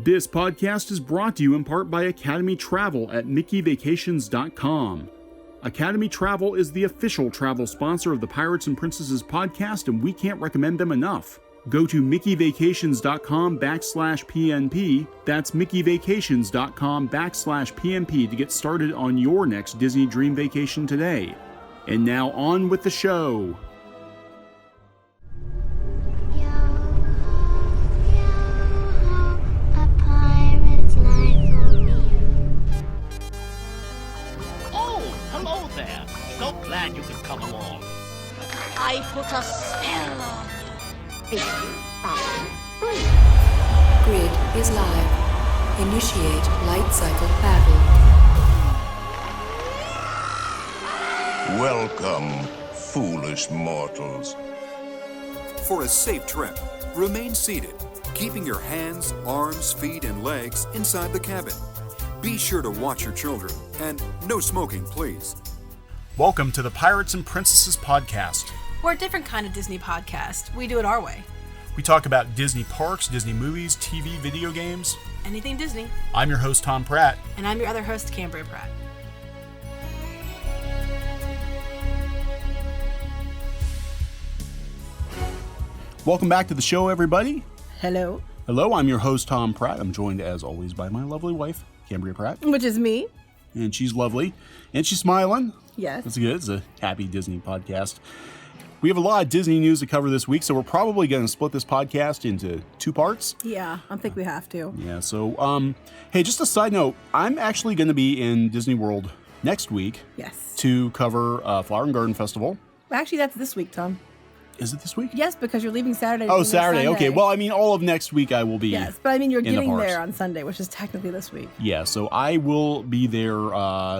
This podcast is brought to you in part by Academy Travel at MickeyVacations.com. Academy Travel is the official travel sponsor of the Pirates and Princesses podcast, and we can't recommend them enough. Go to MickeyVacations.com/PNP. That's MickeyVacations.com/PNP to get started on your next Disney dream vacation today. And now on with the show. So glad you could come along. I put a spell on you. Grid is live. Initiate light cycle battle. Welcome, foolish mortals. For a safe trip, remain seated, keeping your hands, arms, feet, and legs inside the cabin. Be sure to watch your children, and no smoking, please. Welcome to the Pirates and Princesses podcast. We're a different kind of Disney podcast. We do it our way. We talk about Disney parks, Disney movies, TV, video games. Anything Disney. I'm your host, Thom Pratt. And I'm your other host, Cadbury Pratt. Welcome back to the show, everybody. Hello. Hello, I'm your host, Thom Pratt. I'm joined, as always, by my lovely wife, Cadbury Pratt. Which is me. And she's lovely. And she's smiling. Yes. That's good. It's a happy Disney podcast. We have a lot of Disney news to cover this week, so we're probably going to split this podcast into two parts. Yeah, I think we have to. Yeah, so, hey, just a side note, I'm actually going to be in Disney World next week. Yes. To cover Flower and Garden Festival. Actually, that's this week, Tom. Is it this week? Yes, because you're leaving Saturday. Oh, Saturday. Okay. Well, I mean, all of next week I will be. Yes, but I mean, you're getting the there on Sunday, which is technically this week. Yeah, so I will be there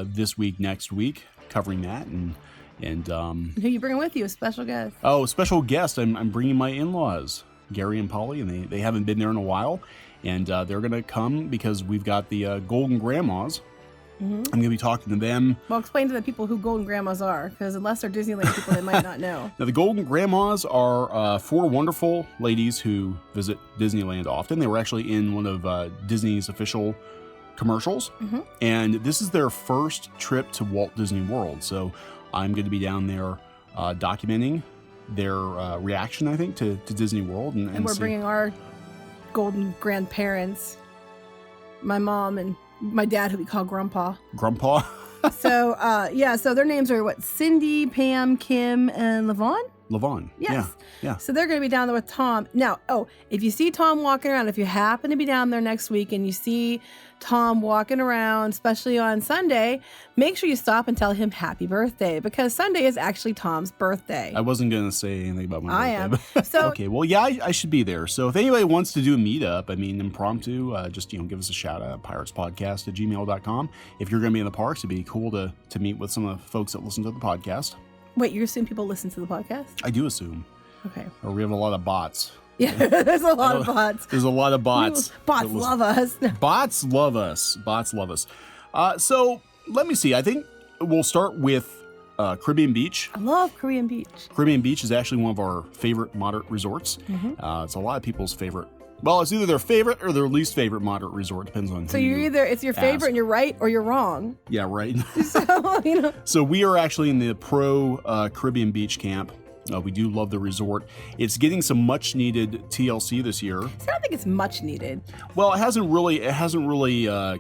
this week, next week, covering that, and who you bringing with you? A special guest. Oh, special guest. I'm bringing my in-laws, Gary and Polly, and they haven't been there in a while, and they're gonna come because we've got the Golden Grandmas. Mm-hmm. I'm going to be talking to them. Well, explain to the people who Golden Grandmas are, because unless they're Disneyland people, they might not know. Now, the Golden Grandmas are four wonderful ladies who visit Disneyland often. They were actually in one of Disney's official commercials, and this is their first trip to Walt Disney World. So I'm going to be down there documenting their reaction, I think, to Disney World. And we're bringing our Golden Grandparents, my mom and my dad, who we call Grandpa. Grandpa? So, so their names are what? Cindy, Pam, Kim, and Levon? Levon. Yes. Yeah. So they're going to be down there with Tom. Now, if you see Tom walking around, if you happen to be down there next week and you see Tom walking around, especially on Sunday, make sure you stop and tell him happy birthday, because Sunday is actually Tom's birthday. I wasn't going to say anything about my birthday. I am. So okay, well, yeah, I should be there. So if anybody wants to do a meetup, I mean, impromptu, just, give us a shout out, piratespodcast@gmail.com. If you're going to be in the parks, it'd be cool to meet with some of the folks that listen to the podcast. Wait, you assume people listen to the podcast? I do assume. Okay. Or we have a lot of bots. Yeah, there's a lot of bots. There's a lot of bots. Bots love us. Bots love us. Bots love us. So let me see. I think we'll start with Caribbean Beach. I love Caribbean Beach. Caribbean Beach is actually one of our favorite moderate resorts. It's a lot of people's favorite. Well, it's either their favorite or their least favorite moderate resort. Depends on. So it's your favorite and you're right, or you're wrong. Yeah, right. So So we are actually in the pro Caribbean Beach camp. We do love the resort. It's getting some much needed TLC this year. So I don't think it's much needed. Well, it hasn't really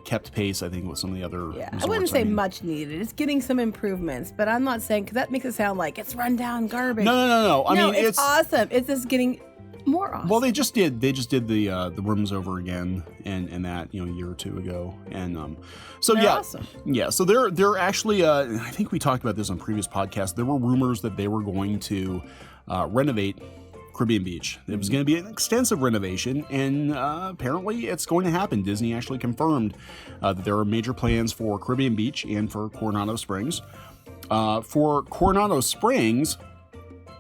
kept pace, I think, with some of the other resorts. I wouldn't say much needed. It's getting some improvements, but I'm not saying, because that makes it sound like it's run down garbage. No. I mean, it's awesome. It's just getting more awesome. Well, they just did the rooms over again and that, a year or two ago. And so they're yeah. Awesome. Yeah, so they're actually I think we talked about this on previous podcasts. There were rumors that they were going to renovate Caribbean Beach. It was going to be an extensive renovation, and apparently it's going to happen. Disney actually confirmed that there are major plans for Caribbean Beach and for Coronado Springs. For Coronado Springs,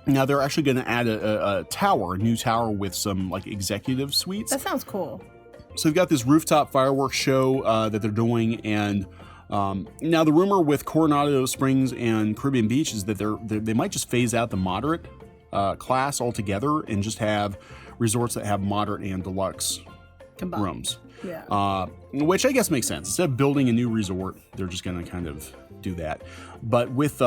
now they're actually going to add a new tower with some like executive suites. That sounds cool. So we've got this rooftop fireworks show that they're doing, and now the rumor with Coronado Springs and Caribbean Beach is that they might just phase out the moderate class altogether and just have resorts that have moderate and deluxe Combined. rooms. Yeah. Which I guess makes sense. Instead of building a new resort, they're just going to kind of do that. But with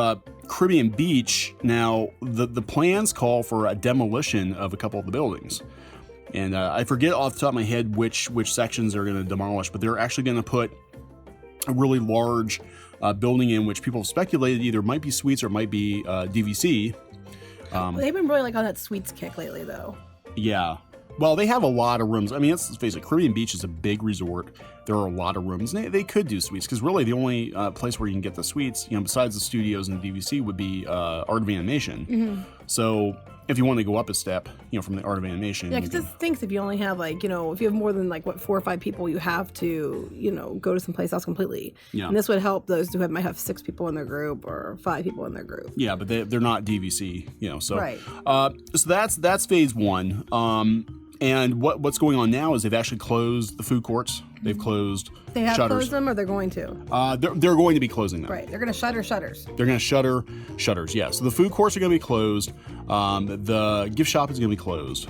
Caribbean Beach, now the plans call for a demolition of a couple of the buildings. And I forget off the top of my head which sections they're going to demolish, but they're actually going to put a really large building in which people have speculated either might be suites or might be DVC. They've been really like on that suites kick lately, though. Yeah. Well, they have a lot of rooms. I mean, let's face it, Caribbean Beach is a big resort. There are a lot of rooms. They could do suites because really the only place where you can get the suites, besides the studios and the DVC, would be Art of Animation. Mm-hmm. So if you want to go up a step, from the Art of Animation. Yeah, because it thinks if you only have if you have more than 4 or 5 people, you have to, go to someplace else completely. Yeah. And this would help those who might have 6 people in their group or 5 people in their group. Yeah, but they're not DVC, so. Right. So that's phase 1. And what's going on now is they've actually closed the food courts. They've closed They have shutters. closed them, or they're going to? They're going to be closing them. Right. They're going to shutter shutters. They're going to shutter shutters, yeah. So the food courts are going to be closed. The gift shop is going to be closed.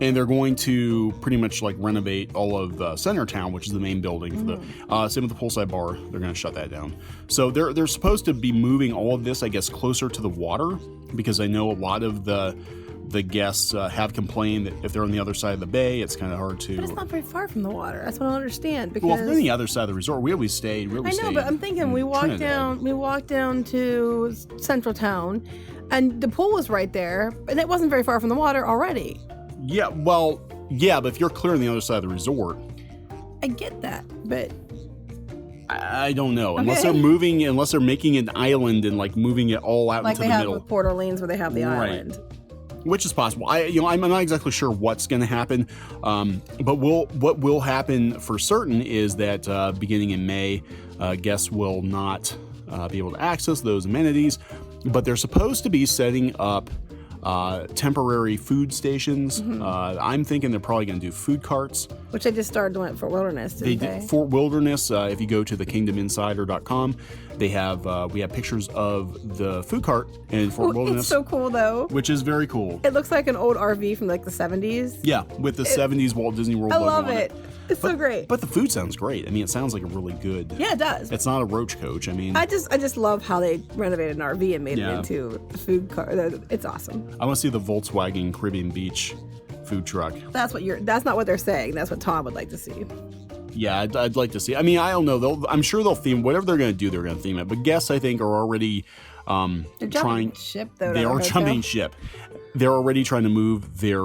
And they're going to pretty much renovate all of Centertown, which is the main building. For the same with the poolside bar. They're going to shut that down. So they're supposed to be moving all of this, I guess, closer to the water, because I know a lot of the guests have complained that if they're on the other side of the bay, it's kind of hard to. But it's not very far from the water. That's what I don't understand. Because well, if they're on the other side of the resort, we always stayed. I know, but I'm thinking we walked down to Central Town, and the pool was right there, and it wasn't very far from the water already. Yeah, well, yeah, but if you're clear on the other side of the resort, I get that, but I don't know. Okay. Unless they're making an island and moving it all out into the middle. Like they have with Port Orleans, where they have the island. Which is possible. I'm not exactly sure what's going to happen, but what will happen for certain is that beginning in May, guests will not be able to access those amenities, but they're supposed to be setting up temporary food stations. I'm thinking they're probably going to do food carts. Which they just started doing at Fort Wilderness, didn't they? Fort Wilderness, if you go to thekingdominsider.com, we have pictures of the food cart in Fort Wilderness. It's so cool, though. Which is very cool. It looks like an old RV from the 70s. Yeah, with the 70s Walt Disney World logo on it. I love it. It's so great. But the food sounds great. I mean, it sounds like a really good. Yeah, it does. It's not a roach coach. I mean, I just love how they renovated an RV and made it into a food car. It's awesome. I want to see the Volkswagen Caribbean Beach food truck. That's not what they're saying. That's what Thom would like to see. Yeah, I'd like to see. I mean, I don't know. I'm sure they'll theme whatever they're going to do. They're going to theme it. But guests, I think, are already they're jumping ship. Though, they are jumping ship. They're already trying to move their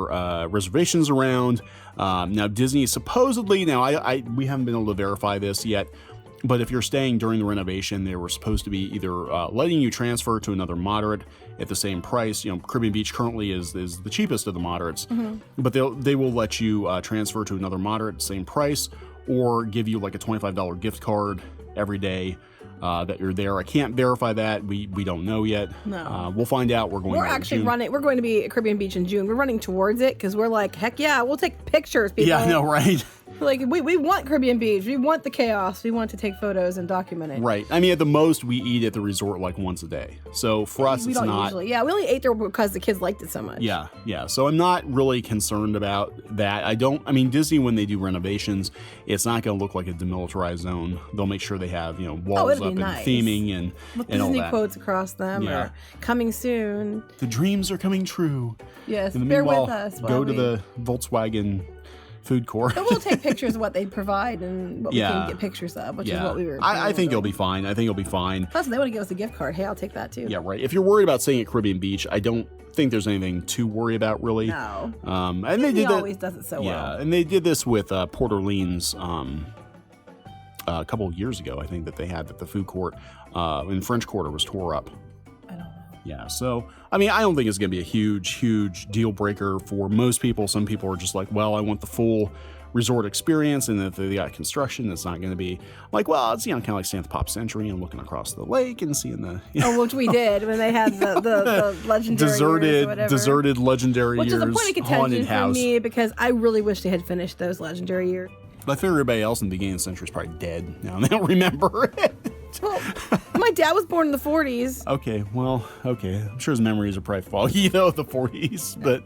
reservations around. Now, Disney supposedly, we haven't been able to verify this yet, but if you're staying during the renovation, they were supposed to be either letting you transfer to another moderate at the same price. Caribbean Beach currently is the cheapest of the moderates, but they will let you transfer to another moderate at the same price, or give you like a $25 gift card every day that you're there. I can't verify that. We don't know yet. No. We'll find out. We're going to be at Caribbean Beach in June. We're running towards it because we're like, heck yeah, we'll take pictures, people. Yeah, I know, right? Like, we want Caribbean Beach. We want the chaos. We want to take photos and document it. Right. I mean, at the most, we eat at the resort once a day. So for us, it's not. Usually. Yeah, we only ate there because the kids liked it so much. Yeah. So I'm not really concerned about that. Disney, when they do renovations, it's not going to look like a demilitarized zone. They'll make sure they have, walls up and theming and all that. Disney quotes across them are coming soon. The dreams are coming true. Yes, bear with us. Go to the Volkswagen food court. But we'll take pictures of what they provide and what we can get pictures of, which is what we were. I think it'll be fine. Plus, they want to give us a gift card. Hey, I'll take that too. Yeah, right. If you're worried about staying at Caribbean Beach, I don't think there's anything to worry about, really. No. And Disney always does it so well. Yeah, and they did this with Port Orleans a couple of years ago. I think that they had that the food court in French Quarter was tore up. I don't know. Yeah, so, I don't think it's going to be a huge deal breaker for most people. Some people are just like, well, I want the full resort experience, and if they got construction, it's not going to be like, well, it's, kind of like staying at the Pop Century and looking across the lake and seeing the... which we did when they had the legendary deserted legendary which years, is a point of contention for me, because I really wish they had finished those legendary years. But I figure everybody else in the beginning of the century is probably dead now, and they don't remember it. Well, my dad was born in the 40s. Okay. I'm sure his memories are probably foggy, though, of the 40s. But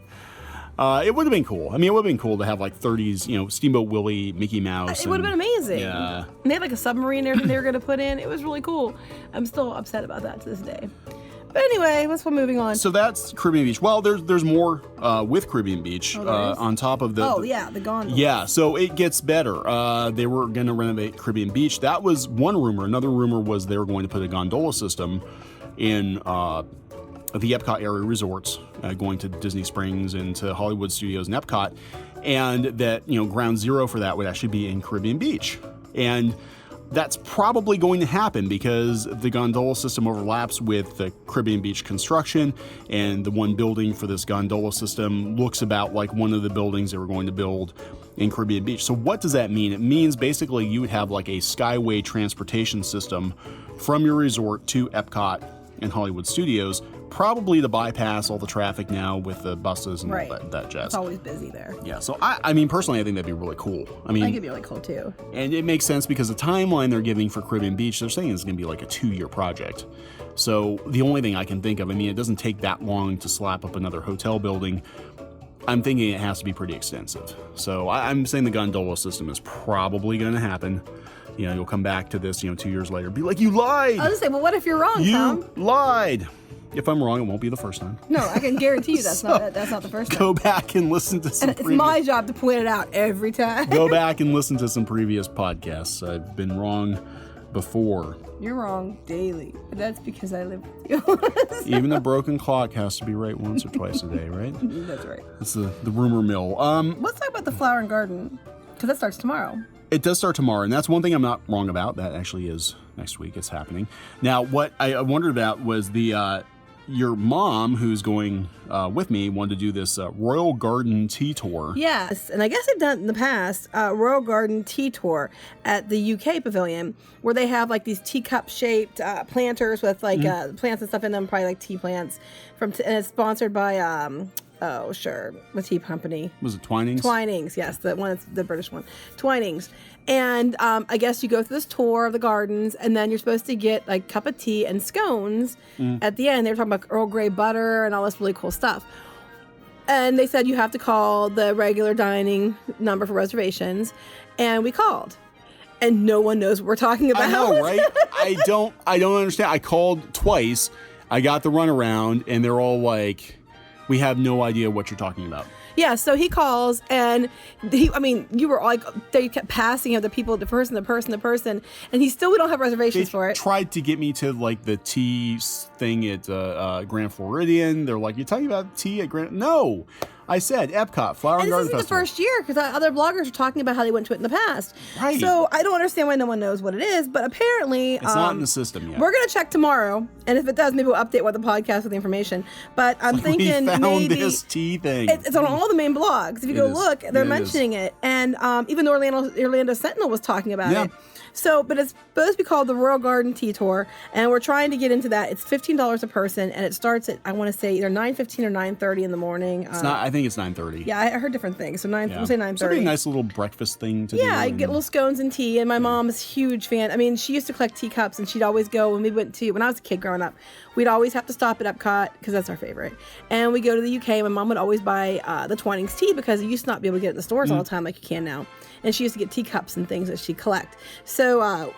It would have been cool. I mean, it would have been cool to have like 30s, Steamboat Willie, Mickey Mouse. It would have been amazing. Yeah. And they had like a submarine and everything they were going to put in. It was really cool. I'm still upset about that to this day. But anyway, let's go moving on. So that's Caribbean Beach. Well, there's more with Caribbean Beach on top of the. Oh, yeah, the gondola. Yeah, so it gets better. They were going to renovate Caribbean Beach. That was one rumor. Another rumor was they were going to put a gondola system in the Epcot area resorts, going to Disney Springs and to Hollywood Studios and Epcot, and that ground zero for that would actually be in Caribbean Beach. And that's probably going to happen because the gondola system overlaps with the Caribbean Beach construction, and the one building for this gondola system looks about like one of the buildings they were going to build in Caribbean Beach. So what does that mean? It means basically you would have like a skyway transportation system from your resort to Epcot and Hollywood Studios, probably to bypass all the traffic now with the buses and all that jazz. It's always busy there. Yeah, so I mean, personally, I think that'd be really cool. I mean, I think it'd be really cool too. And it makes sense because the timeline they're giving for Caribbean Beach, they're saying it's going to be like a 2-year project. So the only thing I can think of, I mean, it doesn't take that long to slap up another hotel building. I'm thinking it has to be pretty extensive. So I'm saying the gondola system is probably going to happen. You'll come back to this, 2 years later, be like, you lied. I was gonna say, well, what if you're wrong, Tom? You lied. If I'm wrong, it won't be the first time. No, I can guarantee you that's not the first time. Go back and listen to some. And it's my job to point it out every time. Go back and listen to some previous podcasts. I've been wrong before. You're wrong daily. But that's because I live with you. Even a broken clock has to be right once or twice a day, right? That's right. That's the rumor mill. Let's talk about the Flower and Garden, because that starts tomorrow. It does start tomorrow, and that's one thing I'm not wrong about. That actually is next week. It's happening. Now, what I wondered about was your mom, who's going with me, wanted to do this Royal Garden tea tour. Yes, and I guess they've done it in the past, Royal Garden tea tour at the UK pavilion, where they have like these teacup-shaped planters with like plants and stuff in them, probably like tea plants. And it's sponsored by the tea company. Was it Twinings? Twinings, yes, the British one. Twinings. And I guess you go through this tour of the gardens, and then you're supposed to get like a cup of tea and scones at the end. They were talking about Earl Grey butter and all this really cool stuff. And they said you have to call the regular dining number for reservations. And we called. And no one knows what we're talking about. I know, right? I don't understand. I called twice. I got the runaround, and they're all like, we have no idea what you're talking about. Yeah, so he calls, and you were like, they kept passing him, the person, and we don't have reservations for it. Tried to get me to like the tea thing at Grand Floridian. They're like, you're talking about tea at Grand? No, I said Epcot, Flower and Garden Festival. This isn't the first year, because other bloggers are talking about how they went to it in the past. Right. So I don't understand why no one knows what it is, but apparently it's not in the system yet. We're going to check tomorrow, and if it does, maybe we'll update the podcast with the information. But I'm thinking we found maybe this tea thing. It's on all the main blogs. If you go look, they're mentioning it. And even the Orlando Sentinel was talking about it. So, but it's supposed to be called the Royal Garden Tea Tour, and we're trying to get into that. It's $15 a person, and it starts at, I want to say, either 9:15 or 9:30 in the morning. It's not. I think it's 9:30. Yeah, I heard different things. So we'll say 9:30. It's a nice little breakfast thing to do. Yeah, I get little scones and tea, and my mom is a huge fan. I mean, she used to collect teacups, and she'd always go when I was a kid growing up, we'd always have to stop at Epcot, because that's our favorite. And we go to the UK, my mom would always buy the Twinings tea, because you used to not be able to get it in the stores all the time like you can now. And she used to get teacups and things that she'd collect. So,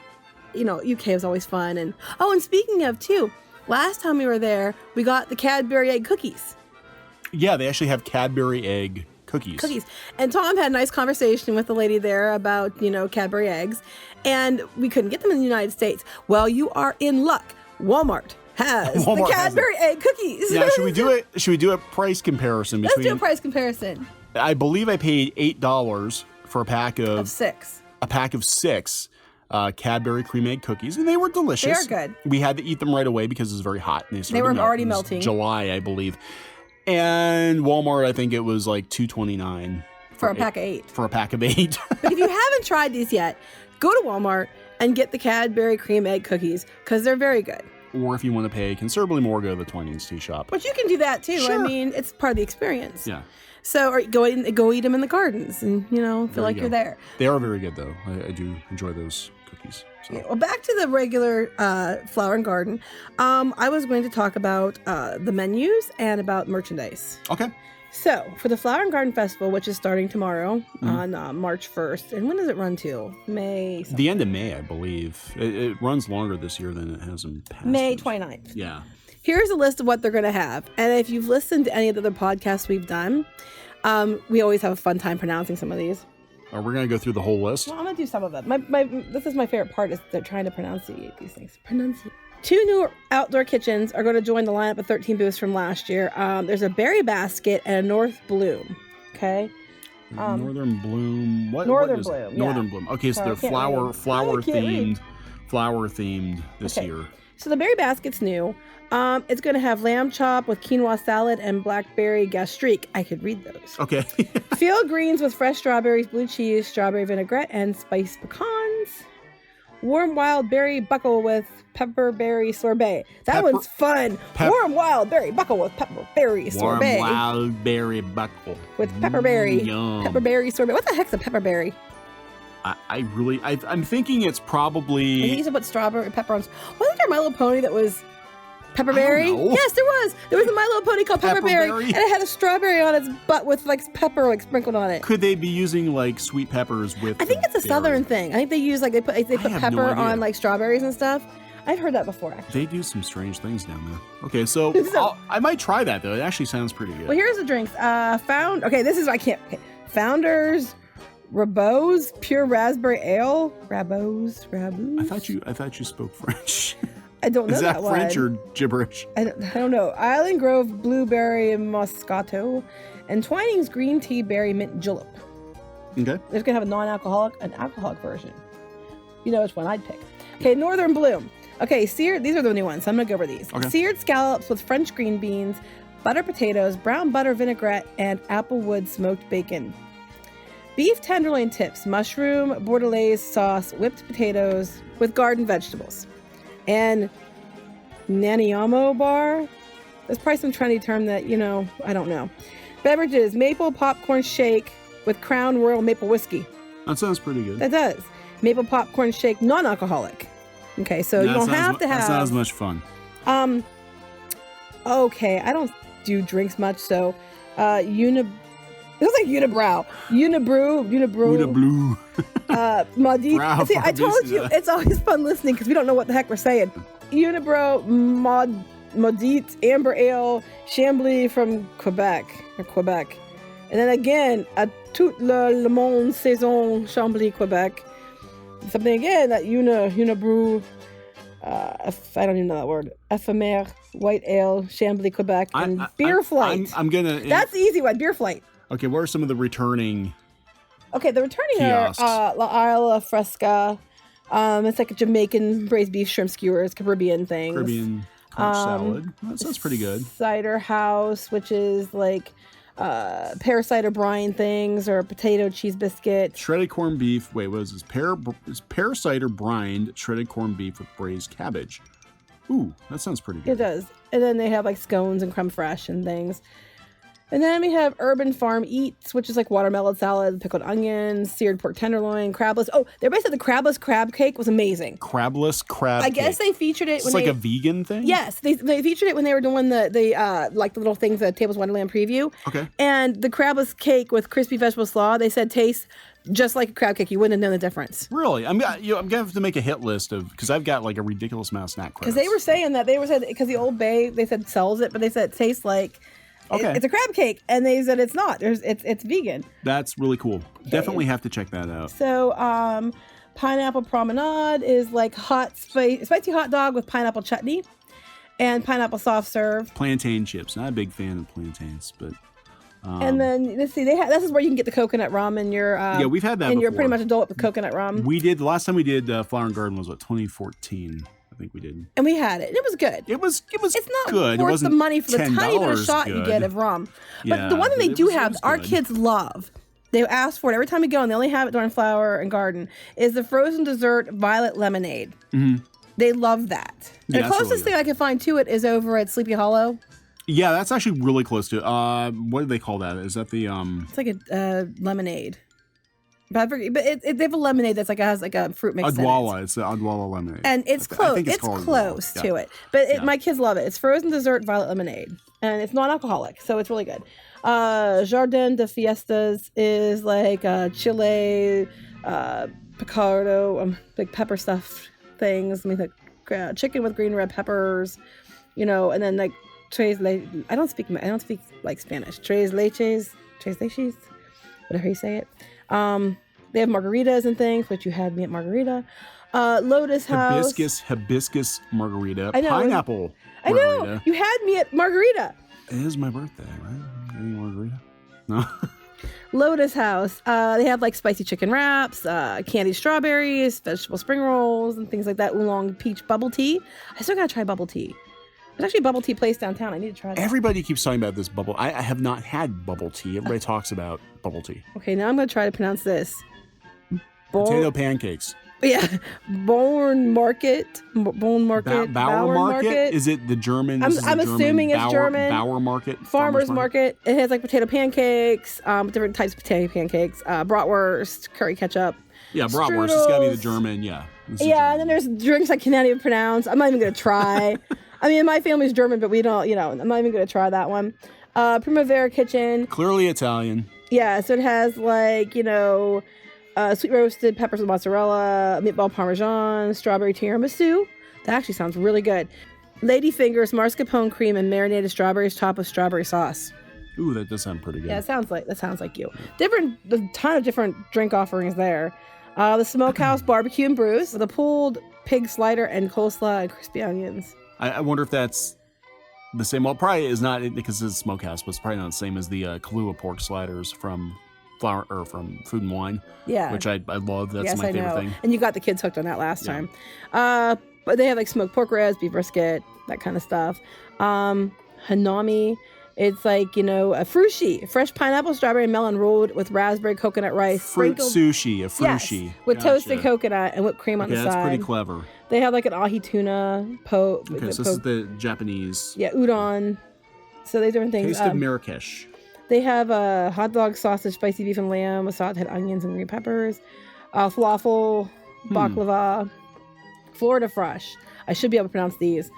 UK was always fun. And speaking of too, last time we were there, we got the Cadbury Egg Cookies. Yeah, they actually have Cadbury Egg Cookies. And Tom had a nice conversation with the lady there about, Cadbury eggs. And we couldn't get them in the United States. Well, you are in luck. Walmart has the Cadbury Egg Cookies. Now, should we do a price comparison between? Let's do a price comparison. I believe I paid $8 for a pack of 6. A pack of 6 Cadbury cream egg cookies, and they were delicious. They are good. We had to eat them right away because it was very hot. And they were already melting. July, I believe. And Walmart, I think it was like $2.29 for a pack of 8. For a pack of 8. But if you haven't tried these yet, go to Walmart and get the Cadbury cream egg cookies, because they're very good. Or if you want to pay considerably more, go to the Twinings tea shop. But you can do that too. Sure. I mean, it's part of the experience. Yeah. So go eat them in the gardens, and feel like you're there. They are very good, though. I do enjoy those cookies. So. Yeah, well, back to the regular Flower and Garden. I was going to talk about the menus and about merchandise. Okay. So, for the Flower and Garden Festival, which is starting tomorrow on March 1st, and when does it run to? May something. The end of May, I believe. It runs longer this year than it has in past May years. 29th. Yeah. Here's a list of what they're going to have. And if you've listened to any of the other podcasts we've done, we always have a fun time pronouncing some of these. We're going to go through the whole list? Well, I'm going to do some of them. This is my favorite part, is they're trying to pronunciate these things. 2 new outdoor kitchens are going to join the lineup of 13 booths from last year. There's a berry basket and a North Bloom. Okay. Northern Bloom. Northern Bloom. Northern Bloom. Okay, so they're flower themed this year. So the berry basket's new. It's going to have lamb chop with quinoa salad and blackberry gastrique. I could read those. Okay. Field greens with fresh strawberries, blue cheese, strawberry vinaigrette, and spiced pecans. Warm wild berry buckle with pepperberry sorbet. That one's fun. Warm wild berry buckle with pepperberry sorbet. Warm wild berry buckle. With pepperberry. Yum. Pepperberry sorbet. What the heck's a pepperberry? I'm thinking it's probably... I think you should put strawberry pepper on. Wasn't there a My Little Pony that was pepperberry? I don't know. Yes, there was. There was a My Little Pony called Pepperberry, Pepperberry? and it had a strawberry on its butt with like pepper like sprinkled on it. Could they be using like sweet peppers with... I think it's a southern thing. I think they use like they put have no pepper idea. on like strawberries and stuff. I've heard that before, actually. They do some strange things down there. Okay, so I might try that though. It actually sounds pretty good. Well, here's the drinks. Founders, Rabos, pure raspberry ale. Rabos. I thought you spoke French. I don't know Is that one. French or gibberish? I don't know. Island Grove blueberry moscato, and Twinings green tea berry mint julep. Okay. It's gonna have a non-alcoholic, an alcoholic version. You know which one I'd pick. Okay, Northern Bloom. Okay, seared. These are the new ones. So I'm gonna go over these. Okay. Seared scallops with French green beans, butter potatoes, brown butter vinaigrette, and applewood smoked bacon. Beef tenderloin tips, mushroom bordelaise sauce, whipped potatoes with garden vegetables, and Naniamo bar. There's probably some trendy term that I don't know. Beverages: maple popcorn shake with Crown Royal maple whiskey. That sounds pretty good. That does. Maple popcorn shake, non-alcoholic. Okay, so you don't have to have. That's not as much fun. Okay, I don't do drinks much, so it looks like Unibrow. Unibrew. Maudit. Brow See, I told you, Barbizia. it's always fun listening because we don't know what the heck we're saying. Unibrow, Maudit, Amber Ale, Chambly from Quebec. And then again, a Tout le Monde Saison Chambly, Quebec. Something again, that Unibrew, I don't even know that word. Ephemer, White Ale, Chambly, Quebec, and Beer Flight. I'm gonna... That's the easy one, Beer Flight. Okay, what are some of the returning... Okay, the returning kiosks? are La Isla Fresca. It's like a Jamaican braised beef, shrimp skewers, Caribbean things. Caribbean conch salad. That sounds pretty good. Cider House, which is like pear cider brine things, or potato cheese biscuit. Shredded corned beef. Wait, what is this? Pear cider brined shredded corned beef with braised cabbage. Ooh, that sounds pretty good. It does. And then they have like scones and creme fraiche and things. And then we have Urban Farm Eats, which is like watermelon salad, pickled onions, seared pork tenderloin, crabless. Oh, everybody said the crabless crab cake was amazing. Crabless crab I guess cake. they featured it It's when like they... a vegan thing? Yes, they featured it when they were doing the like the little things, the Tables Wonderland preview. Okay. And the crabless cake with crispy vegetable slaw, they said tastes just like a crab cake. You wouldn't have known the difference. Really? I'm gonna have to make a hit list of, because I've got like a ridiculous amount of snack credits. Because they were saying that because the Old Bay, they said sells it, but they said it tastes like it's a crab cake, and they said it's not. It's vegan. That's really cool. Definitely have to check that out. So pineapple promenade is like spicy hot dog with pineapple chutney and pineapple soft serve. Plantain chips. Not a big fan of plantains, but. And then let's see, this is where you can get the coconut rum in your Yeah, we've had that and you're before. pretty much adult with coconut rum. We did the last time we did Flower and Garden was 2014. I think we did. And we had it. And it was good. It was It's not good. It worth the wasn't money for the tiny bit of $10 shot you good. get of rum. But Yeah, the one thing they it do was- it have, was our good. kids love. They ask for it every time we go, and they only have it during Flower and Garden. Is the frozen dessert violet lemonade? Mm-hmm. They love that. Yeah, The that's closest really thing I can find to it is over at Sleepy Hollow. Yeah, that's actually really close to. What do they call that? Is that the It's like a lemonade. But I forget, they have a lemonade that's has a fruit mix. Adwala? In it. It's the Adwala lemonade. And it's I close. think It's called close Adwala. to Yeah. it. But Yeah. my kids love it. It's frozen dessert violet lemonade. And it's non-alcoholic, so it's really good. Jardin de Fiestas is like chile, picardo, like pepper stuffed things. I mean, like chicken with green red peppers, and then like I don't speak like Spanish. Tres leches, whatever you say it. They have margaritas and things, which you had me at margarita. Lotus House. Hibiscus margarita. I know. Pineapple I margarita. know. You had me at margarita. It is my birthday, right? Any margarita? No. Lotus House. They have like spicy chicken wraps, candied strawberries, vegetable spring rolls, and things like that. Oolong peach bubble tea. I still gotta try bubble tea. There's actually a bubble tea place downtown. I need to try that. Everybody keeps talking about this bubble. I have not had bubble tea. Everybody talks about bubble tea. Okay, now I'm gonna try to pronounce this. Potato pancakes. Yeah, Bone Market. Bauer Market? Is it the German? I'm assuming it's German. Bauer Market. Farmers Market. It has like potato pancakes, different types of potato pancakes, bratwurst, curry ketchup. Yeah, bratwurst. It's gotta be the German. Yeah. Yeah, and then there's drinks I cannot even pronounce. I'm not even gonna try. I mean, my family's German, but we don't. I'm not even gonna try that one. Primavera Kitchen. Clearly Italian. Yeah, so it has like sweet roasted peppers with mozzarella, meatball parmesan, strawberry tiramisu. That actually sounds really good. Lady Fingers, mascarpone cream, and marinated strawberries topped with strawberry sauce. Ooh, that does sound pretty good. Yeah, that sounds like you. A ton of different drink offerings there. The Smokehouse barbecue and brews, the pulled pig slider and coleslaw and crispy onions. I wonder if that's the same. Well, probably is not because it's a Smokehouse, but it's probably not the same as the Kahlua pork sliders from from Food and Wine. Yeah, which I love. That's my favorite thing. And you got the kids hooked on that last time. But they have like smoked pork ribs, beef brisket, that kind of stuff. Hanami. It's like, a frushi, fresh pineapple, strawberry, and melon rolled with raspberry coconut rice. Fruit sushi, a frushi. Yes, with toasted coconut and whipped cream on the side. That's pretty clever. They have like an ahi tuna Okay, so this is the Japanese. Yeah, udon. So they have different things. Taste of Marrakesh. They have a hot dog, sausage, spicy beef and lamb with sauteed onions and green peppers. Falafel, baklava, Florida Fresh. I should be able to pronounce these.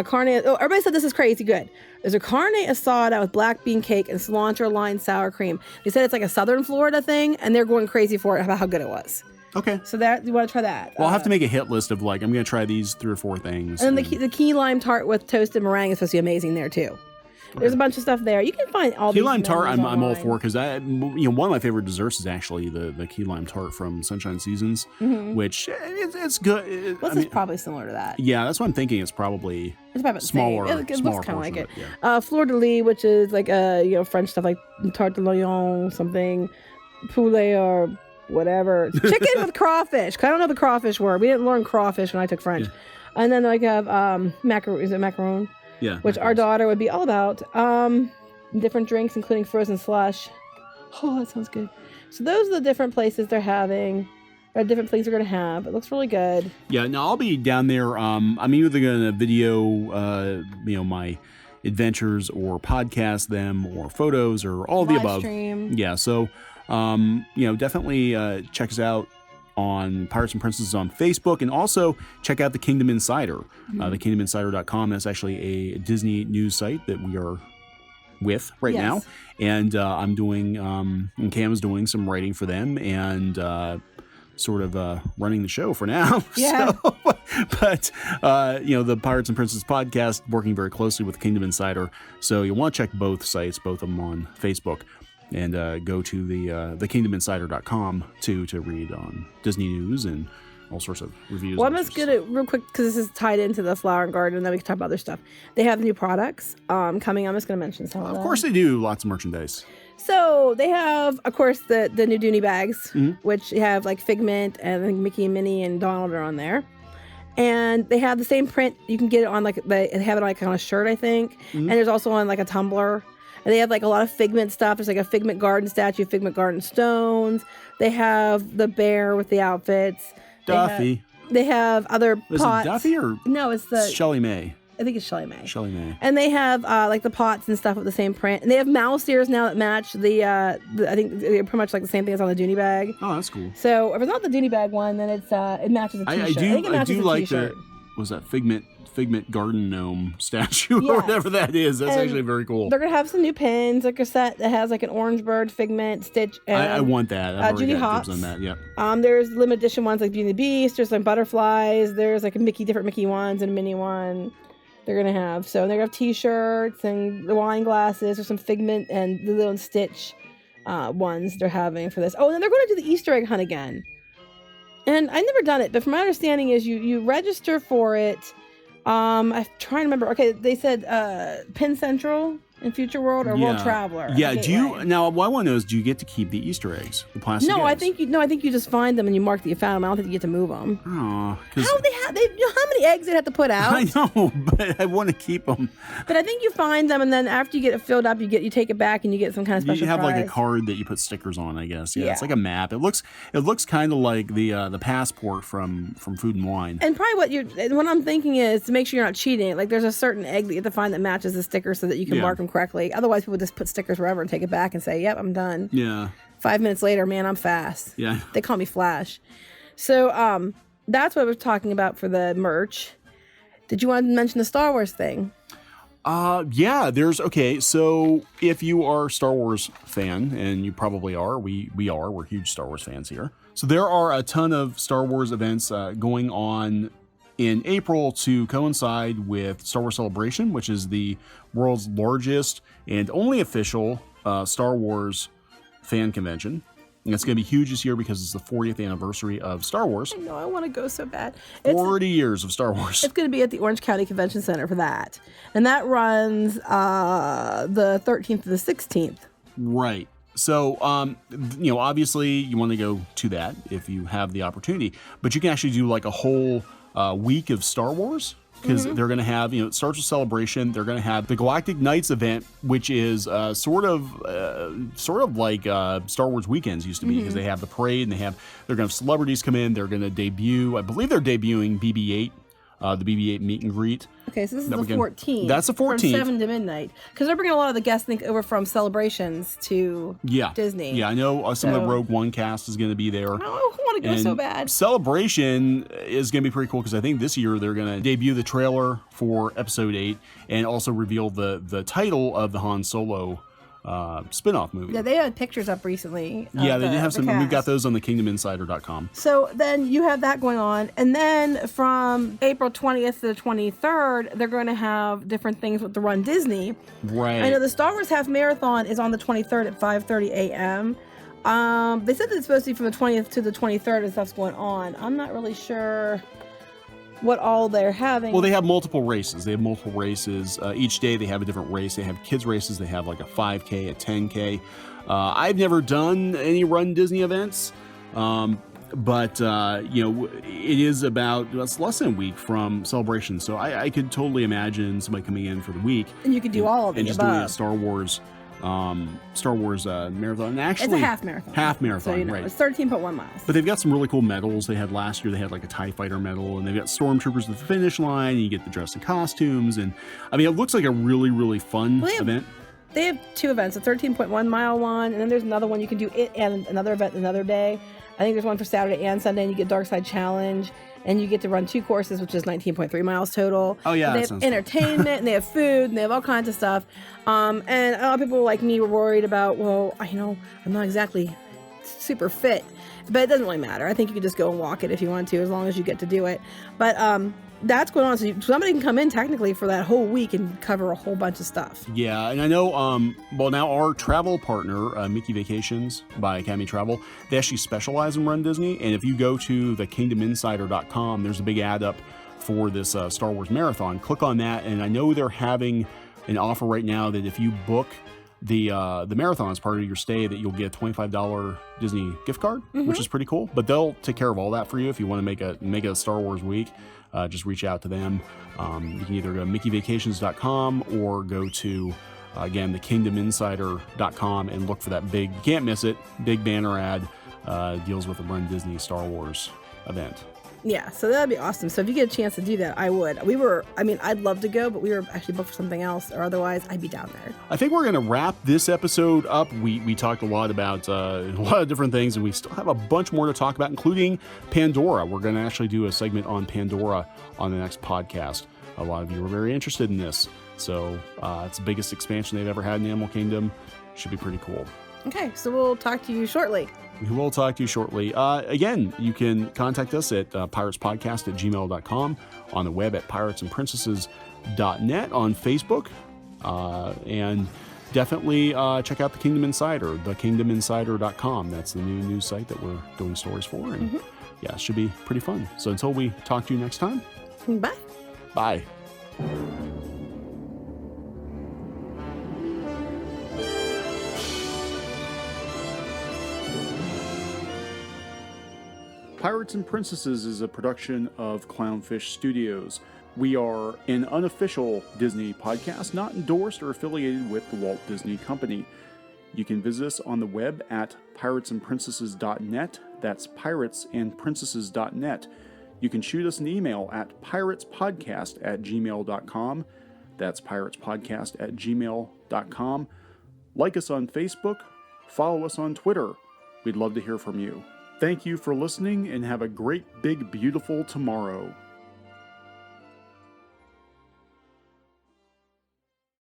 Carne. Oh, everybody said this is crazy good. There's a carne asada with black bean cake and cilantro-lined sour cream. They said it's like a Southern Florida thing, and they're going crazy for it about how good it was. Okay. So you want to try that? Well, I'll have to make a hit list of I'm going to try these 3 or 4 things. And then the key lime tart with toasted meringue is supposed to be amazing there too. There's a bunch of stuff there. You can find all these. Key lime tart, I'm all for because one of my favorite desserts is actually the key lime tart from Sunshine Seasons, which it's good. It's probably similar to that. Yeah, that's what I'm thinking. It's probably smaller. It looks kind of like it. Fleur de lis, which is like French stuff like tarte de lion, something, poulet or whatever. Chicken with crawfish. I don't know the crawfish word. We didn't learn crawfish when I took French. Yeah. And then I have macaron. Is it macaron? Yeah, which our daughter would be all about. Different drinks, including frozen slush. Oh, that sounds good. So those are the different places they're having, or different things they're going to have. It looks really good. Yeah, now I'll be down there. I'm either going to video, my adventures, or podcast them, or photos, or all the above. Stream. Yeah, so definitely check us out on Pirates and Princesses on Facebook, and also check out the Kingdom Insider, thekingdominsider.com. That's actually a Disney news site that we are with right now, and I'm doing and Cam is doing some writing for them, and sort of running the show for now. Yeah. So, but the Pirates and Princesses podcast working very closely with Kingdom Insider, so you want to check both sites, both of them on Facebook. And go to the thekingdominsider.com to read on Disney news and all sorts of reviews. Well, I'm just going to, real quick, because this is tied into the Flower and Garden, and then we can talk about other stuff. They have new products coming. I'm just going to mention some of them. Of course they do. Lots of merchandise. So they have, of course, the new Dooney bags, which have like Figment, and I think Mickey and Minnie and Donald are on there. And they have the same print. You can get it on they have it on a shirt, I think. And there's also on like a tumbler. And they have like a lot of Figment stuff. There's like a Figment Garden statue, Figment Garden stones. They have the bear with the outfits. Duffy. They have other pots. Is it Duffy or? No, it's the Shelly May. I think it's Shelly May. Shelly May. And they have like the pots and stuff with the same print. And they have mouse ears now that match the I think they're pretty much like the same thing as on the Dooney bag. Oh, that's cool. So if it's not the Dooney bag one, then it matches a t-shirt. I think it matches a t-shirt. was that Figment garden gnome statue or Yes. whatever that is. That's And actually very cool. They're gonna have some new pins, like a set that has like an orange bird, Figment, Stitch, and I want that. I've already Judy got Hopps. dibs on that. Yep. There's limited edition ones like Beauty and the Beast. There's some butterflies. There's like different Mickey ones and a mini one. They're gonna have they're gonna have T-shirts and the wine glasses. There's some Figment and the little Stitch ones they're having for this. Oh, and then they're going to do the Easter egg hunt again. And I've never done it, but from my understanding is you register for it. I'm trying to remember. Okay, they said Penn Central in Future World or World Traveler. Yeah. Do you now? What I want to know is, do you get to keep the Easter eggs, the plastic? No, eggs? I think you just find them and you mark that you found them. I don't think you get to move them. Oh, How many eggs they have to put out? I know, but I want to keep them. But I think you find them, and then after you get it filled up, you take it back and you get some kind of special You have like a prize. card that you put stickers on, I guess. Yeah, Yeah. it's like a map. It looks kind of like the passport from Food and Wine. And probably what I'm thinking is to make sure you're not cheating. Like there's a certain egg that you have to find that matches the sticker so that you can mark them correctly. Otherwise, people just put stickers wherever and take it back and say, "Yep, I'm done." Yeah. 5 minutes later, man, I'm fast. Yeah. They call me Flash. So that's what we're talking about for the merch. Did you want to mention the Star Wars thing? Yeah, so if you are a Star Wars fan, and you probably are, we're huge Star Wars fans here. So there are a ton of Star Wars events going on in April to coincide with Star Wars Celebration, which is the world's largest and only official Star Wars fan convention. And it's going to be huge this year because it's the 40th anniversary of Star Wars. I know, I want to go so bad. 40 years of Star Wars. It's going to be at the Orange County Convention Center for that. And that runs the 13th to the 16th. Right. So, obviously you want to go to that if you have the opportunity, but you can actually do like a whole week of Star Wars. Because they're going to have, it starts with Celebration. They're going to have the Galactic Nights event, which is sort of like Star Wars Weekends used to be, because they have the parade and they're going to have celebrities come in. They're going to debut, I believe they're debuting BB-8, the BB-8 meet and greet. Okay, so this is the 14th. That's the 14th. From 7 to midnight. Because they're bringing a lot of the guests over from Celebrations to Disney. Yeah, I know some of the Rogue One cast is going to be there. Oh, I want to go so bad. Celebration is going to be pretty cool because I think this year they're going to debut the trailer for Episode 8 and also reveal the title of the Han Solo spin-off movie. Yeah, they had pictures up recently. Yeah, they did have some. cast. We've got those on the KingdomInsider.com. So then you have that going on. And then from April 20th to the 23rd, they're going to have different things with the Run Disney. Right. I know the Star Wars Half Marathon is on the 23rd at 5:30 a.m. They said that it's supposed to be from the 20th to the 23rd and stuff's going on. I'm not really sure what all they're having. Well, they have multiple races. Each day they have a different race. They have kids races. They have like a 5K, a 10K. I've never done any Run Disney events, but it is it's less than a week from Celebration. So I could totally imagine somebody coming in for the week. And you could do all of and the just above. doing a Star Wars marathon. And actually, It's a half marathon. Half marathon, so, right. It's 13.1 miles. But they've got some really cool medals. They had last year, they had like a TIE Fighter medal, and they've got stormtroopers at the finish line, and you get the dress in costumes. And I mean, it looks like a really, really fun event. They have two events, a 13.1 mile one, and then there's another one you can do it and another event another day. I think there's one for Saturday and Sunday, and you get Dark Side Challenge, and you get to run 2 courses, which is 19.3 miles total. Oh, yeah. And they have entertainment, and they have food, and they have all kinds of stuff. And a lot of people like me were worried about, well, I'm not exactly super fit, but it doesn't really matter. I think you can just go and walk it if you want to, as long as you get to do it. But that's going on. So somebody can come in technically for that whole week and cover a whole bunch of stuff. Yeah, and I know, now our travel partner, Mickey Vacations by Academy Travel, they actually specialize in Run Disney. And if you go to the KingdomInsider.com, there's a big ad up for this Star Wars marathon. Click on that, and I know they're having an offer right now that if you book the marathon as part of your stay, that you'll get a $25 Disney gift card, which is pretty cool. But they'll take care of all that for you if you want to make a Star Wars week. Just reach out to them. You can either go to mickeyvacations.com or go to, again, the KingdomInsider.com and look for that big, you can't miss it, big banner ad, deals with the Run Disney Star Wars event. Yeah, so that'd be awesome. So if you get a chance to do that, I would. I'd love to go, but we were actually booked for something else, or otherwise I'd be down there. I think we're going to wrap this episode up. We talked a lot about a lot of different things, and we still have a bunch more to talk about, including Pandora. We're going to actually do a segment on Pandora on the next podcast. A lot of you were very interested in this. So it's the biggest expansion they've ever had in the Animal Kingdom. Should be pretty cool. Okay, so we'll talk to you shortly. We will talk to you shortly. Again, you can contact us at piratespodcast@gmail.com, on the web at piratesandprincesses.net, on Facebook, and definitely check out the Kingdom Insider, thekingdominsider.com. That's the new news site that we're doing stories for, and yeah, it should be pretty fun. So until we talk to you next time, Bye. bye. Pirates and Princesses is a production of Clownfish Studios. We are an unofficial Disney podcast, not endorsed or affiliated with the Walt Disney Company. You can visit us on the web at piratesandprincesses.net. That's piratesandprincesses.net. You can shoot us an email at piratespodcast@gmail.com. That's piratespodcast@gmail.com. Like us on Facebook. Follow us on Twitter. We'd love to hear from you. Thank you for listening, and have a great, big, beautiful tomorrow.